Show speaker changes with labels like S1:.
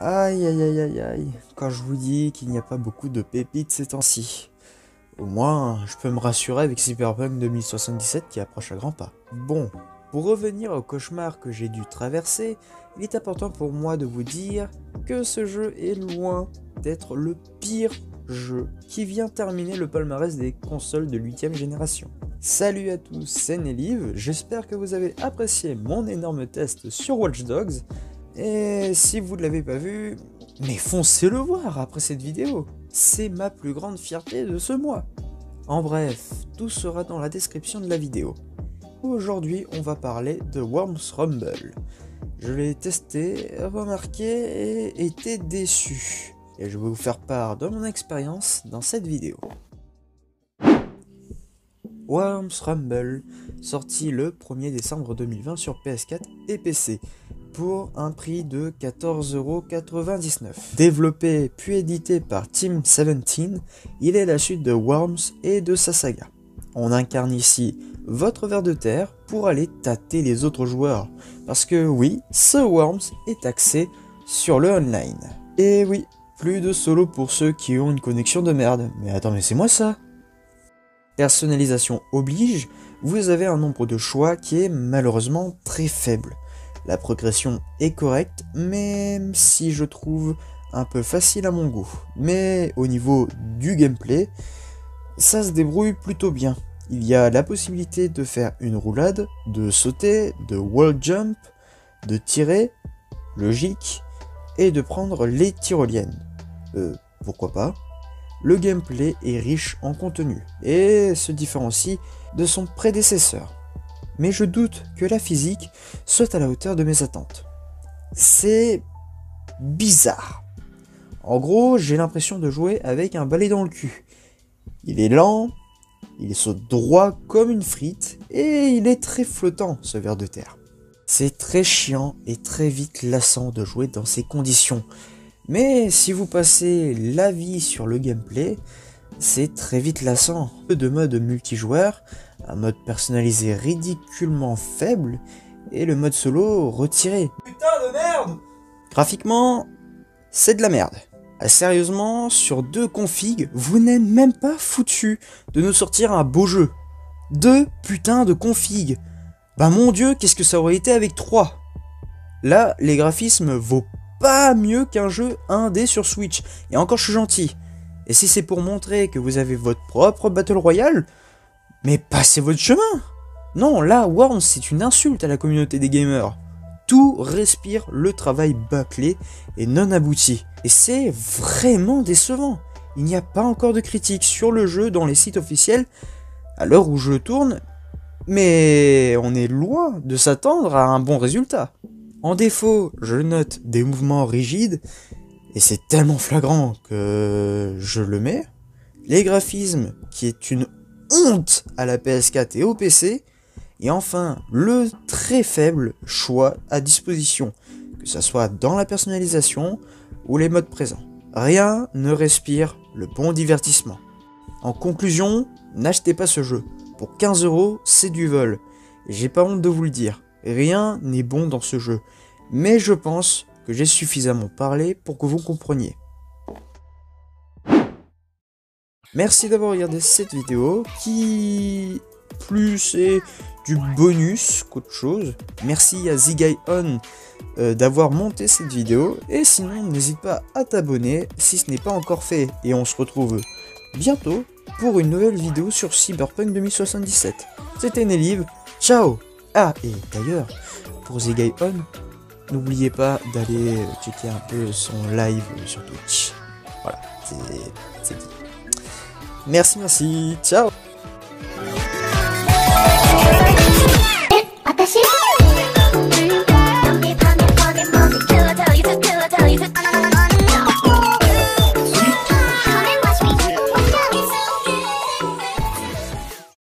S1: Aïe aïe aïe aïe aïe, quand je vous dis qu'il n'y a pas beaucoup de pépites ces temps-ci. Au moins, je peux me rassurer avec Cyberpunk 2077 qui approche à grands pas. Bon, pour revenir au cauchemar que j'ai dû traverser, il est important pour moi de vous dire que ce jeu est loin d'être le pire jeu qui vient terminer le palmarès des consoles de 8ème génération. Salut à tous, c'est Nelive, j'espère que vous avez apprécié mon énorme test sur Watch Dogs. Et si vous ne l'avez pas vu, mais foncez le voir après cette vidéo. C'est ma plus grande fierté de ce mois. En bref, tout sera dans la description de la vidéo. Aujourd'hui, on va parler de Worms Rumble. Je l'ai testé, remarqué et été déçu. Et je vais vous faire part de mon expérience dans cette vidéo. Worms Rumble, sorti le 1er décembre 2020 sur PS4 et PC, pour un prix de 14,99€. Développé puis édité par Team 17, il est la suite de Worms et de sa saga. On incarne ici votre ver de terre pour aller tâter les autres joueurs, parce que oui, ce Worms est axé sur le online. Et oui, plus de solo pour ceux qui ont une connexion de merde. Mais attends, mais c'est moi ça? Personnalisation oblige, vous avez un nombre de choix qui est malheureusement très faible. La progression est correcte, même si je trouve un peu facile à mon goût. Mais au niveau du gameplay, ça se débrouille plutôt bien. Il y a la possibilité de faire une roulade, de sauter, de wall jump, de tirer, logique, et de prendre les tyroliennes. Pourquoi pas? Le gameplay est riche en contenu, et se différencie de son prédécesseur. Mais je doute que la physique soit à la hauteur de mes attentes. C'est bizarre. En gros, j'ai l'impression de jouer avec un balai dans le cul. Il est lent, il saute droit comme une frite, et il est très flottant, ce ver de terre. C'est très chiant et très vite lassant de jouer dans ces conditions. Mais si vous passez l'avis sur le gameplay, c'est très vite lassant. Peu de mode multijoueur, un mode personnalisé ridiculement faible, et le mode solo retiré. Putain de merde! Graphiquement, c'est de la merde. Sérieusement, sur 2 configs, vous n'êtes même pas foutu de nous sortir un beau jeu. 2 putains de configs. Bah mon dieu, qu'est-ce que ça aurait été avec 3? Là, les graphismes vaut pas mieux qu'un jeu indé sur Switch. Et encore, je suis gentil. Et si c'est pour montrer que vous avez votre propre Battle Royale, mais passez votre chemin. Non, là, Worms, c'est une insulte à la communauté des gamers. Tout respire le travail bâclé et non abouti. Et c'est vraiment décevant. Il n'y a pas encore de critiques sur le jeu dans les sites officiels à l'heure où je tourne, mais on est loin de s'attendre à un bon résultat. En défaut, je note des mouvements rigides, et c'est tellement flagrant que je le mets. Les graphismes, qui est une honte à la PS4 et au PC. Et enfin, le très faible choix à disposition, que ce soit dans la personnalisation ou les modes présents. Rien ne respire le bon divertissement. En conclusion, n'achetez pas ce jeu. Pour 15€, c'est du vol. Et j'ai pas honte de vous le dire. Rien n'est bon dans ce jeu. Mais je pense que j'ai suffisamment parlé pour que vous compreniez. Merci d'avoir regardé cette vidéo qui plus est du bonus qu'autre chose. Merci à ZigaiOn d'avoir monté cette vidéo. Et sinon, n'hésite pas à t'abonner si ce n'est pas encore fait. Et on se retrouve bientôt pour une nouvelle vidéo sur Cyberpunk 2077. C'était Nelive, ciao! Ah, et d'ailleurs, pour ZigaiOn, n'oubliez pas d'aller checker un peu son live sur Twitch. Voilà, c'est dit. Merci, ciao!
S2: 私